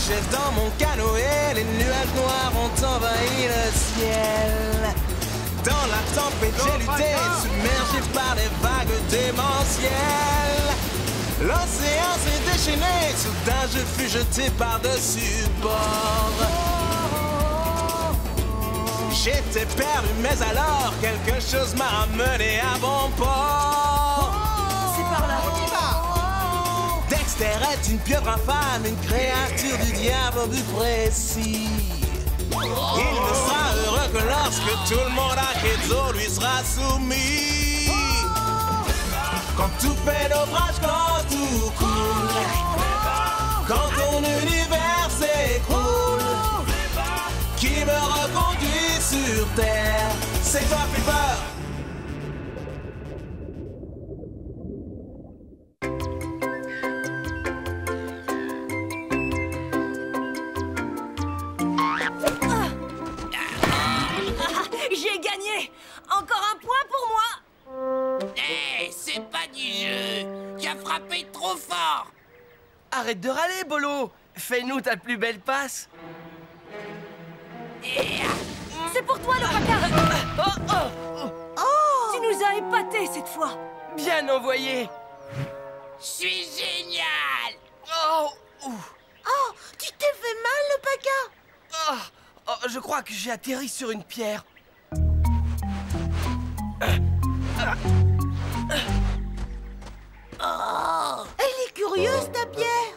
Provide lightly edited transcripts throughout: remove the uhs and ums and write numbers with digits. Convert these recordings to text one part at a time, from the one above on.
nageais dans mon canoë, les nuages noirs ont envahi le ciel. Dans la tempête, j'ai lutté, submergé par des vagues démentielles. L'océan s'est déchaîné, soudain je fus jeté par-dessus bord. J'étais perdu, mais alors quelque chose m'a ramené à bon port. C'est par là. Dexter est une pieuvre infâme, une créature du diable au but précis. Il ne sera heureux que lorsque tout le monde à Quetzal lui sera soumis. Quand tout fait naufrage, quand tout coule, quand ton univers s'écroule, qui me reconduit sur terre, c'est toi Flipper. J'ai gagné! Encore un point pour moi! Hé, c'est pas du jeu. Tu as frappé trop fort. Arrête de râler, Bolo. Fais-nous ta plus belle passe. C'est pour toi, l'Opaka! Tu nous as épatés cette fois! Bien envoyé. Je suis génial. Oh, Oh, tu t'es fait mal, l'Opaka! je crois que j'ai atterri sur une pierre. Elle est curieuse, ta pierre!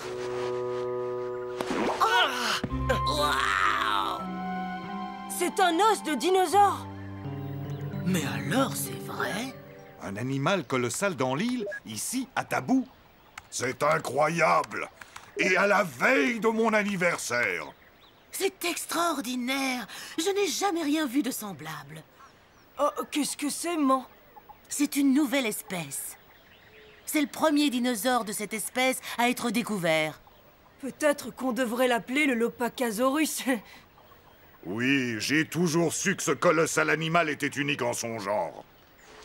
Waouh. C'est un os de dinosaure! Mais alors, c'est vrai? Un animal colossal dans l'île, ici, à Tabou. C'est incroyable! Et à la veille de mon anniversaire! C'est extraordinaire. Je n'ai jamais rien vu de semblable. Oh, qu'est-ce que c'est, man? C'est une nouvelle espèce. C'est le premier dinosaure de cette espèce à être découvert. Peut-être qu'on devrait l'appeler le Lopakasaurus. Oui, j'ai toujours su que ce colossal animal était unique en son genre.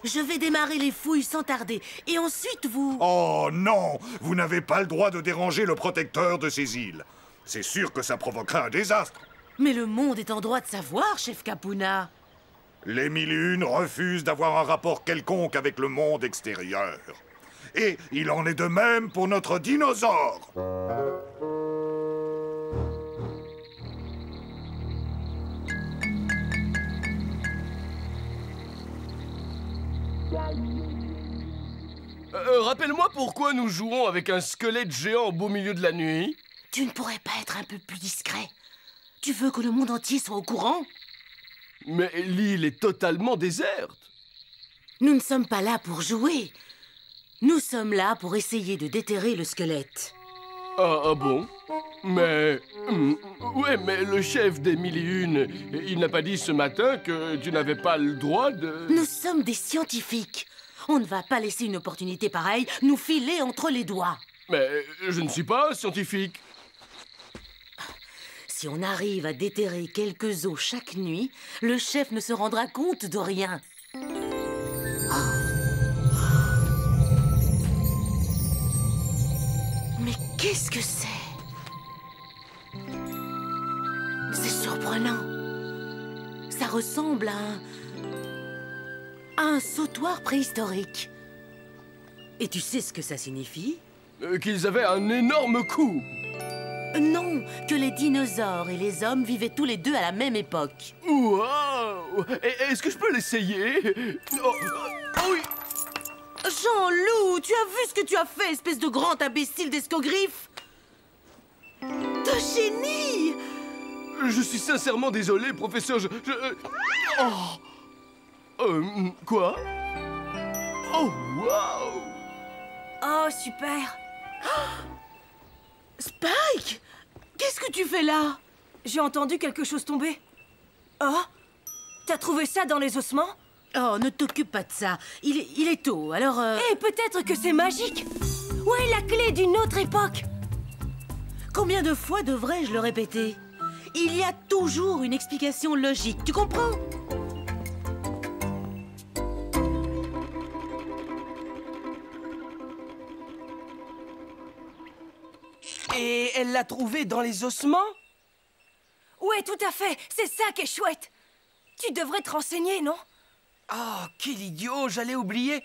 Je vais démarrer les fouilles sans tarder. Et ensuite, vous... Oh non! Vous n'avez pas le droit de déranger le protecteur de ces îles. C'est sûr que ça provoquera un désastre. Mais le monde est en droit de savoir, chef Capuna. Les 1001 refusent d'avoir un rapport quelconque avec le monde extérieur. Et il en est de même pour notre dinosaure. Rappelle-moi pourquoi nous jouons avec un squelette géant au beau milieu de la nuit. Tu ne pourrais pas être un peu plus discret? Tu veux que le monde entier soit au courant? Mais l'île est totalement déserte. Nous ne sommes pas là pour jouer. Nous sommes là pour essayer de déterrer le squelette. Ah bon? Mais... ouais, mais le chef des 1001, il n'a pas dit ce matin que tu n'avais pas le droit de... Nous sommes des scientifiques. On ne va pas laisser une opportunité pareille nous filer entre les doigts. Mais je ne suis pas scientifique. Si on arrive à déterrer quelques os chaque nuit, le chef ne se rendra compte de rien. Mais qu'est-ce que c'est? C'est surprenant. Ça ressemble à un sautoir préhistorique. Et tu sais ce que ça signifie? Qu'ils avaient un énorme coup. Non, que les dinosaures et les hommes vivaient tous les deux à la même époque. Waouh! Est-ce que je peux l'essayer? Oh oui! Jean-Loup, tu as vu ce que tu as fait, espèce de grand imbécile d'escogriffe? De génie! Je suis sincèrement désolé, professeur, quoi? Oh, waouh! Oh, super! Spike! Qu'est-ce que tu fais là? J'ai entendu quelque chose tomber. Oh! T'as trouvé ça dans les ossements? Oh, ne t'occupe pas de ça. Il est tôt, alors... Eh, peut-être que c'est magique! Ouais, la clé d'une autre époque! Combien de fois devrais-je le répéter? Il y a toujours une explication logique, tu comprends? Et elle l'a trouvé dans les ossements? Ouais, tout à fait. C'est ça qui est chouette. Tu devrais te renseigner, non? Oh, quel idiot, j'allais oublier.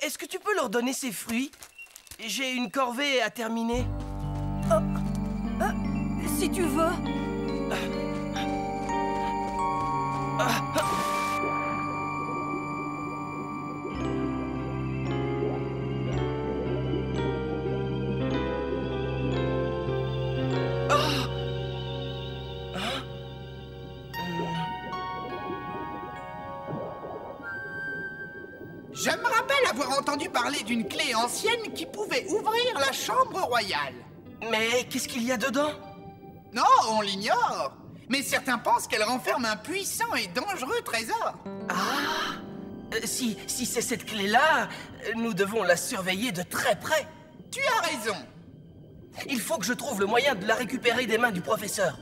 Est-ce que tu peux leur donner ces fruits? J'ai une corvée à terminer. Si tu veux. Je me rappelle avoir entendu parler d'une clé ancienne qui pouvait ouvrir la chambre royale. Mais qu'est-ce qu'il y a dedans? Non, on l'ignore. Mais certains pensent qu'elle renferme un puissant et dangereux trésor. Ah! Si c'est cette clé-là, nous devons la surveiller de très près. Tu as raison. Il faut que je trouve le moyen de la récupérer des mains du professeur.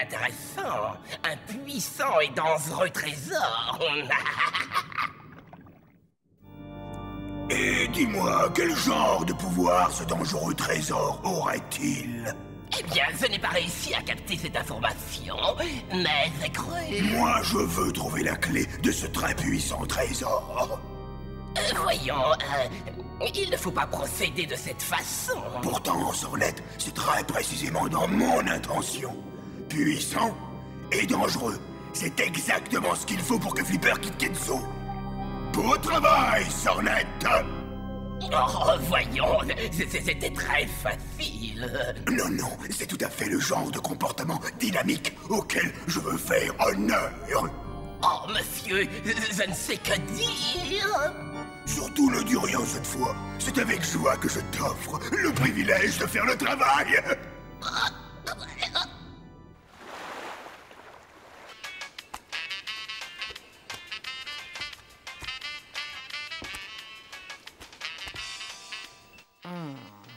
Intéressant. Un puissant et dangereux trésor. Et dis-moi, quel genre de pouvoir ce dangereux trésor aurait-il? Eh bien, je n'ai pas réussi à capter cette information, mais j'ai cru... Moi, je veux trouver la clé de ce très puissant trésor. Voyons, il ne faut pas procéder de cette façon. Pourtant, Sornette, c'est très précisément dans mon intention. Puissant et dangereux. C'est exactement ce qu'il faut pour que Flipper quitte Kenzo. Beau travail, Sornette! Oh, voyons, c'était très facile. Non, c'est tout à fait le genre de comportement dynamique auquel je veux faire honneur. Oh, monsieur, je ne sais que dire. Surtout ne dis rien cette fois. C'est avec joie que je t'offre le privilège de faire le travail.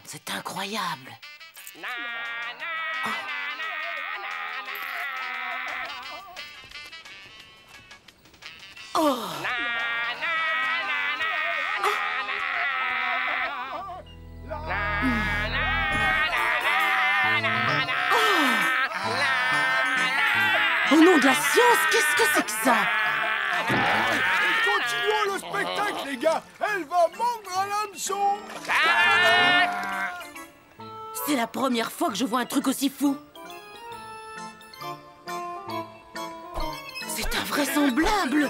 C'est incroyable. Oh. Au nom de la science, qu'est-ce que c'est que ça? Continuons le spectacle, les gars. Elle va mordre à l'hameçon. C'est la première fois que je vois un truc aussi fou. C'est invraisemblable.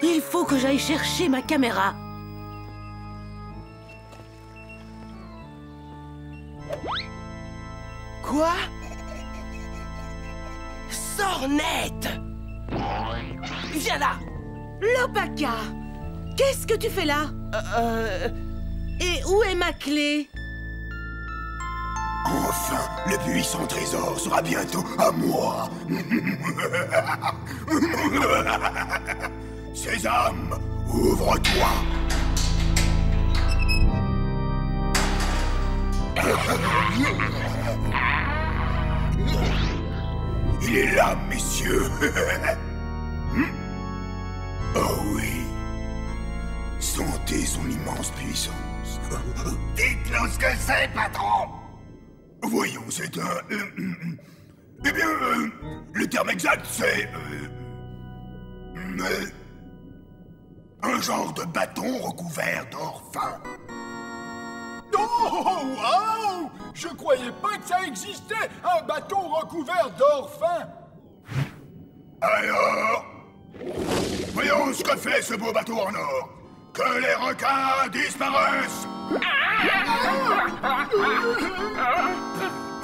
Il faut que j'aille chercher ma caméra. Quoi? Sornette! Viens là! Lopaka! Qu'est-ce que tu fais là? Et où est ma clé? Enfin, le puissant trésor sera bientôt à moi. Sésame, ouvre-toi. Il est là, messieurs. Oh oui. Sentez son immense puissance. Dites-nous ce que c'est, patron. Voyons, c'est un... eh bien, le terme exact, c'est... un genre de bâton recouvert d'or fin. Oh, wow! Je croyais pas que ça existait, un bâton recouvert d'or fin. Alors, voyons ce que fait ce beau bateau en or. Que les requins disparaissent.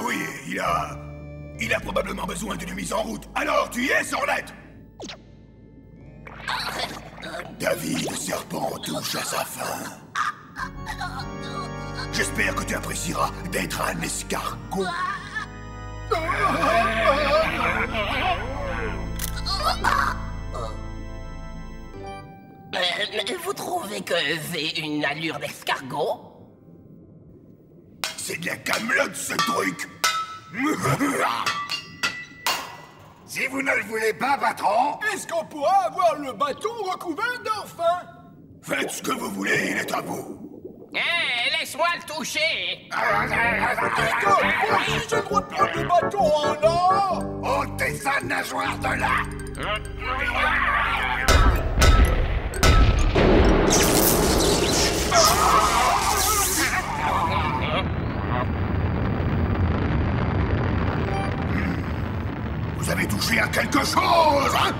Oui, il a probablement besoin d'une mise en route. Alors, tu y es, Sornette? David Serpent touche à sa fin. J'espère que tu apprécieras d'être un escargot. Vous trouvez que j'ai une allure d'escargot? C'est de la camelote, ce truc. Si vous ne le voulez pas, patron... Est-ce qu'on pourra avoir le bâton recouvert d'or fin? Faites ce que vous voulez, il est à vous. Hé, laisse-moi le toucher. Si je dois prendre le bateau en or, ôtez ça, nageoire de là. Vous avez touché à quelque chose, hein?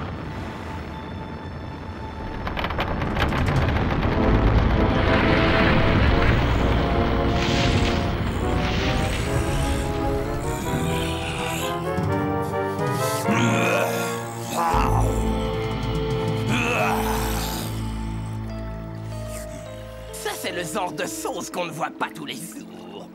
Ça, c'est le genre de sauce qu'on ne voit pas tous les jours.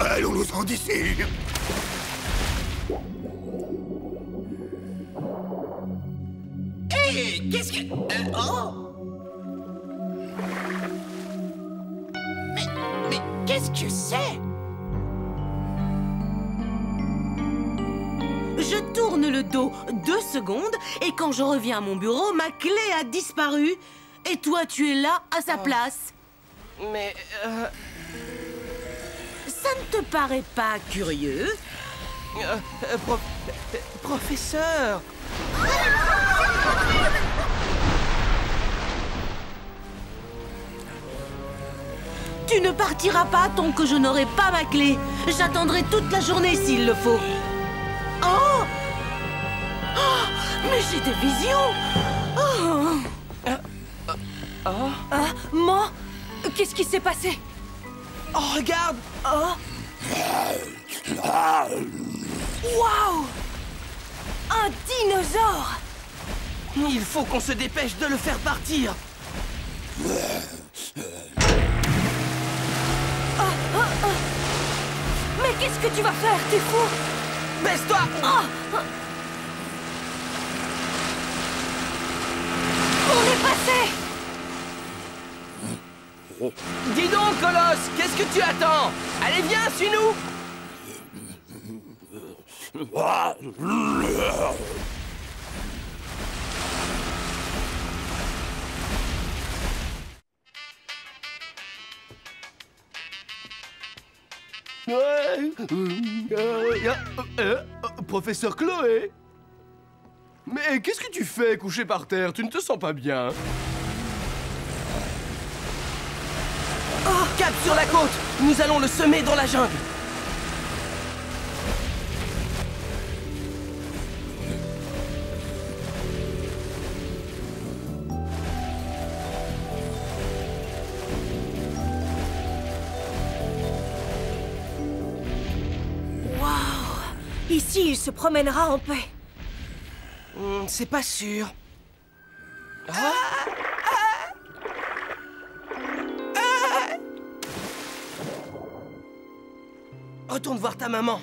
Allons-nous-en d'ici. Hé, qu'est-ce que... oh. Mais qu'est-ce que c'est? Je tourne le dos 2 secondes et quand je reviens à mon bureau, ma clé a disparu. Et toi, tu es là, à sa place. Mais, Ça ne te paraît pas curieux? Professeur. Tu ne partiras pas tant que je n'aurai pas ma clé. J'attendrai toute la journée s'il le faut. Oh! Oh! Mais j'ai des visions! Oh! Moi? Qu'est-ce qui s'est passé? Oh, regarde. Oh! Waouh! Un dinosaure! Il faut qu'on se dépêche de le faire partir. Mais qu'est-ce que tu vas faire? T'es fou? Baisse-toi. On est passé! Dis donc, Colosse, qu'est-ce que tu attends? Allez, viens, suis-nous. Professeur Chloé? Mais qu'est-ce que tu fais couché par terre? Tu ne te sens pas bien? Cap sur la côte. Nous allons le semer dans la jungle. Ici, il se promènera en paix. C'est pas sûr. Retourne voir ta maman.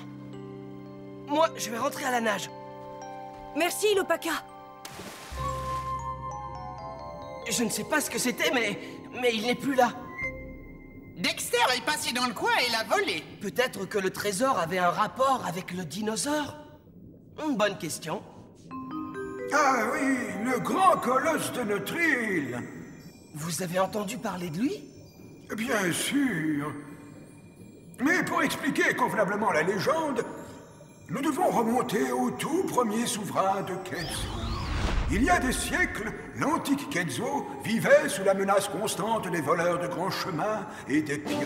Moi, je vais rentrer à la nage. Merci, Lopaka. Je ne sais pas ce que c'était, mais il n'est plus là. Dexter est passé dans le coin et l'a volé. Peut-être que le trésor avait un rapport avec le dinosaure? Bonne question. Ah oui, le grand colosse de notre île. Vous avez entendu parler de lui? Bien sûr. Mais pour expliquer convenablement la légende, nous devons remonter au tout premier souverain de Kenzo. Il y a des siècles, l'antique Kenzo vivait sous la menace constante des voleurs de grands chemins et des pirates.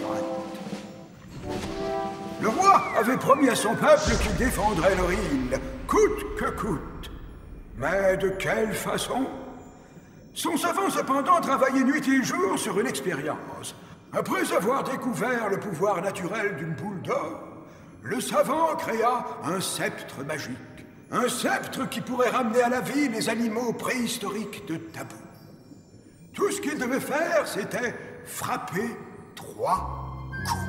Le roi avait promis à son peuple qu'il défendrait leur île, coûte que coûte. Mais de quelle façon? Son savant cependant travaillait nuit et jour sur une expérience. Après avoir découvert le pouvoir naturel d'une boule d'or, le savant créa un sceptre magique. Un sceptre qui pourrait ramener à la vie les animaux préhistoriques de Tabou. Tout ce qu'il devait faire, c'était frapper 3 coups.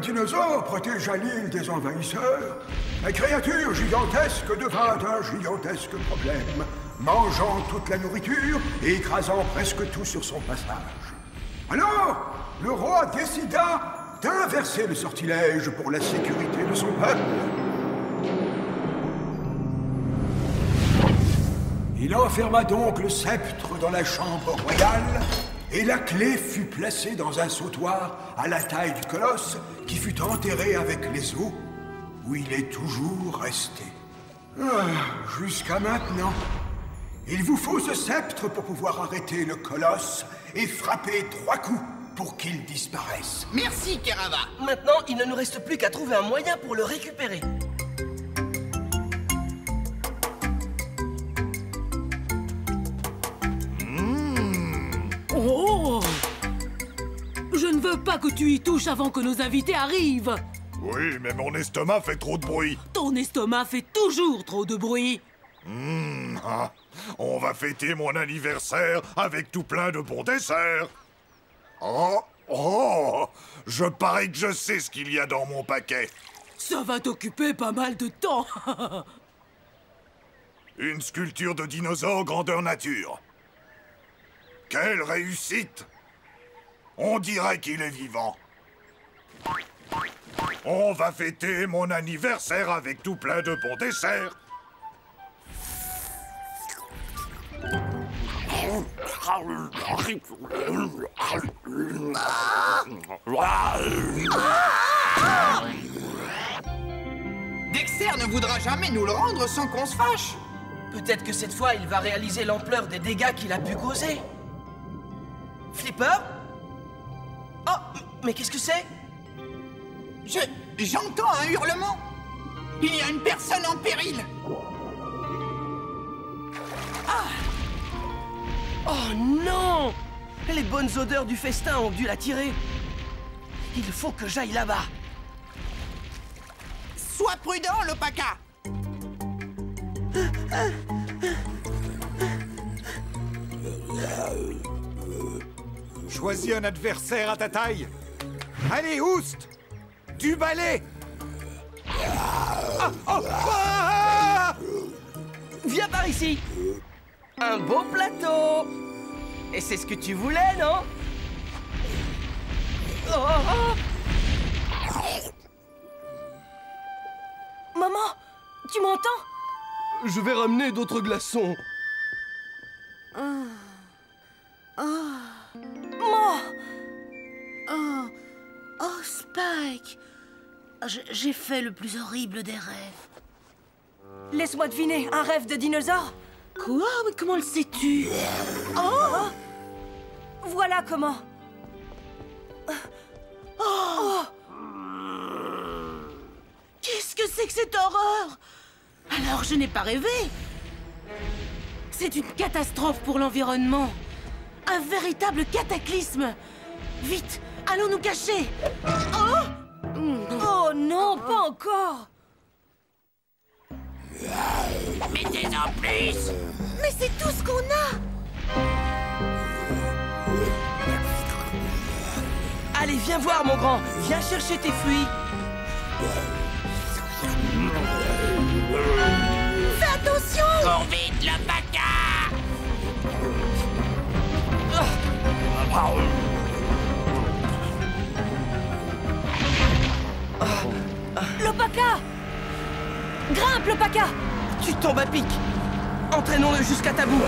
dinosaure protégea l'île des envahisseurs, la créature gigantesque devint un gigantesque problème, mangeant toute la nourriture et écrasant presque tout sur son passage. Alors, le roi décida d'inverser le sortilège pour la sécurité de son peuple. Il enferma donc le sceptre dans la chambre royale, et la clé fut placée dans un sautoir à la taille du colosse qui fut enterré avec les os, où il est toujours resté. Jusqu'à maintenant. Il vous faut ce sceptre pour pouvoir arrêter le colosse et frapper 3 coups pour qu'il disparaisse. Merci, Kerava. Maintenant, il ne nous reste plus qu'à trouver un moyen pour le récupérer. Oh! Je ne veux pas que tu y touches avant que nos invités arrivent. Oui, mais mon estomac fait trop de bruit. Ton estomac fait toujours trop de bruit. On va fêter mon anniversaire avec tout plein de bons desserts. Oh, je parie que je sais ce qu'il y a dans mon paquet. Ça va t'occuper pas mal de temps. Une sculpture de dinosaure grandeur nature. Quelle réussite! On dirait qu'il est vivant. On va fêter mon anniversaire avec tout plein de bons desserts. Dexter ne voudra jamais nous le rendre sans qu'on se fâche. Peut-être que cette fois, il va réaliser l'ampleur des dégâts qu'il a pu causer. Flipper? Oh, mais qu'est-ce que c'est? J'entends un hurlement. Il y a une personne en péril. Oh non! Les bonnes odeurs du festin ont dû l'attirer. Il faut que j'aille là-bas. Sois prudent, Lopaka. Choisis un adversaire à ta taille. Allez, Oust! Du balai! Viens par ici. Un beau plateau. Et c'est ce que tu voulais, non? Maman, tu m'entends? Je vais ramener d'autres glaçons. Oh, Spike! J'ai fait le plus horrible des rêves. Laisse-moi deviner, un rêve de dinosaure? Quoi? Mais comment le sais-tu? Oh! Voilà comment. Qu'est-ce que c'est que cette horreur? Alors je n'ai pas rêvé. C'est une catastrophe pour l'environnement. Un véritable cataclysme. Vite, allons nous cacher. Oh non, pas encore. Mettez-en plus! Mais c'est tout ce qu'on a. Allez, viens voir, mon grand. Viens chercher tes fruits. Fais attention. Cours vite, Lopaka! Lopaka! Grimpe, Lopaka! Tu tombes à pic. Entraînons-le jusqu'à ta boue.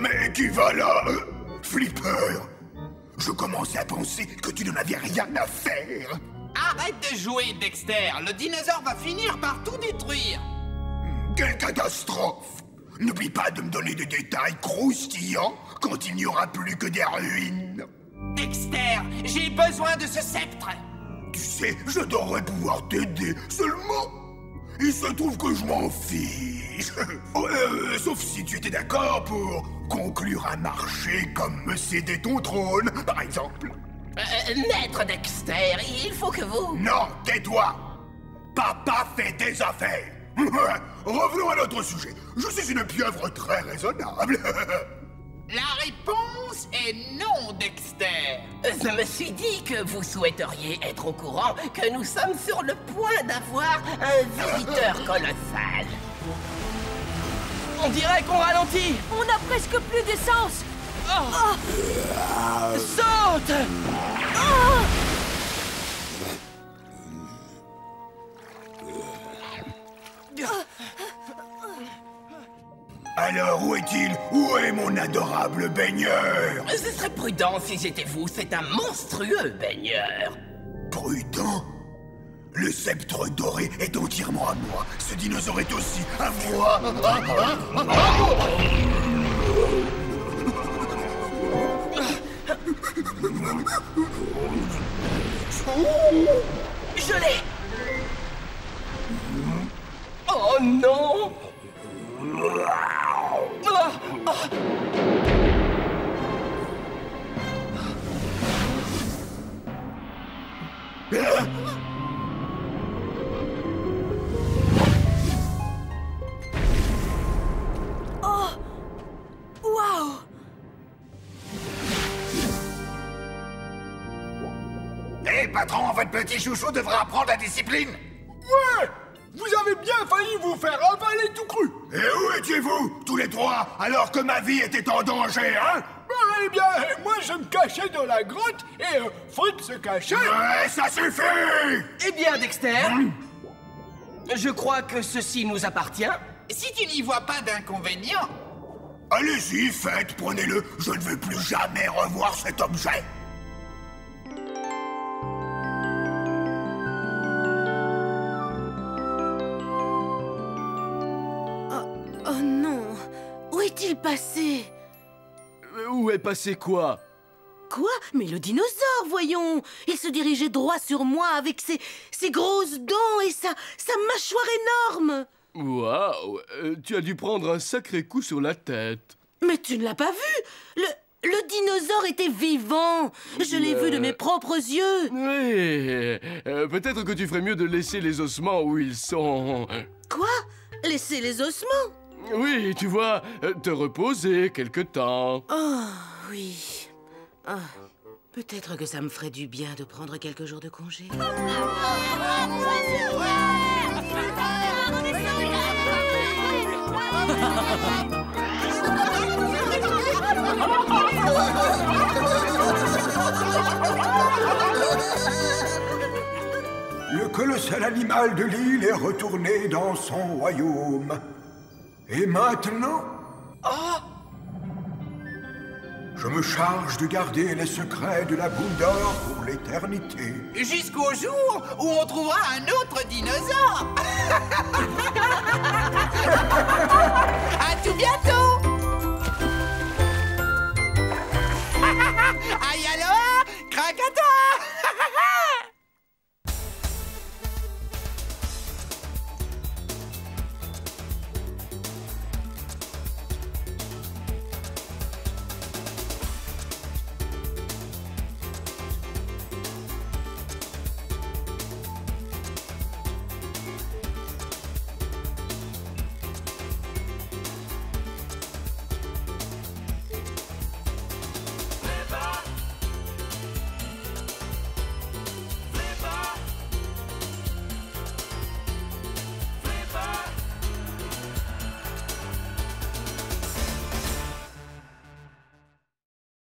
Mais qui va là? Flipper! Je commence à penser que tu n'en avais rien à faire. Arrête de jouer, Dexter. Le dinosaure va finir par tout détruire. Quelle catastrophe! N'oublie pas de me donner des détails croustillants quand il n'y aura plus que des ruines. Dexter, j'ai besoin de ce sceptre. Tu sais, je devrais pouvoir t'aider, seulement... Il se trouve que je m'en fiche. Sauf si tu étais d'accord pour conclure un marché comme me céder ton trône, par exemple. Maître Dexter, il faut que vous... Non, tais-toi! Papa fait des affaires. Revenons à notre sujet. Je suis une pieuvre très raisonnable. La réponse est non, Dexter. Je me suis dit que vous souhaiteriez être au courant que nous sommes sur le point d'avoir un visiteur colossal. On dirait qu'on ralentit. On a presque plus d'essence. Saute! Alors où est-il? Où est mon adorable baigneur? Ce serait prudent si j'étais vous, c'est un monstrueux baigneur. Prudent? Le sceptre doré est entièrement à moi. Ce dinosaure est aussi à moi. Je l'ai! Oh non! Oh! Waouh! Hé, patron, votre petit chouchou devra apprendre la discipline. Ouais! Vous avez bien failli vous faire avaler tout cru. Et où étiez-vous, tous les trois, alors que ma vie était en danger, hein? Eh bien, moi je me cachais dans la grotte et Fritz se cachait. Ouais, ça suffit! Eh bien, Dexter, je crois que ceci nous appartient. Si tu n'y vois pas d'inconvénient... Allez-y, faites, prenez-le. Je ne veux plus jamais revoir cet objet. Oh non! Où est-il passé? Où est passé quoi? Quoi? Mais le dinosaure, voyons! Il se dirigeait droit sur moi avec ses grosses dents et sa mâchoire énorme! Waouh, tu as dû prendre un sacré coup sur la tête. Mais tu ne l'as pas vu? Le dinosaure était vivant! Je l'ai vu de mes propres yeux! Oui, peut-être que tu ferais mieux de laisser les ossements où ils sont. Quoi? Laisser les ossements? Oui, tu vois, te reposer quelque temps. Oh, oui. Ah, peut-être que ça me ferait du bien de prendre quelques jours de congé. Le colossal animal de l'île est retourné dans son royaume. Et maintenant... Je me charge de garder les secrets de la boule d'or pour l'éternité. Jusqu'au jour où on trouvera un autre dinosaure. À tout bientôt. Aïe alors, Krakatoa.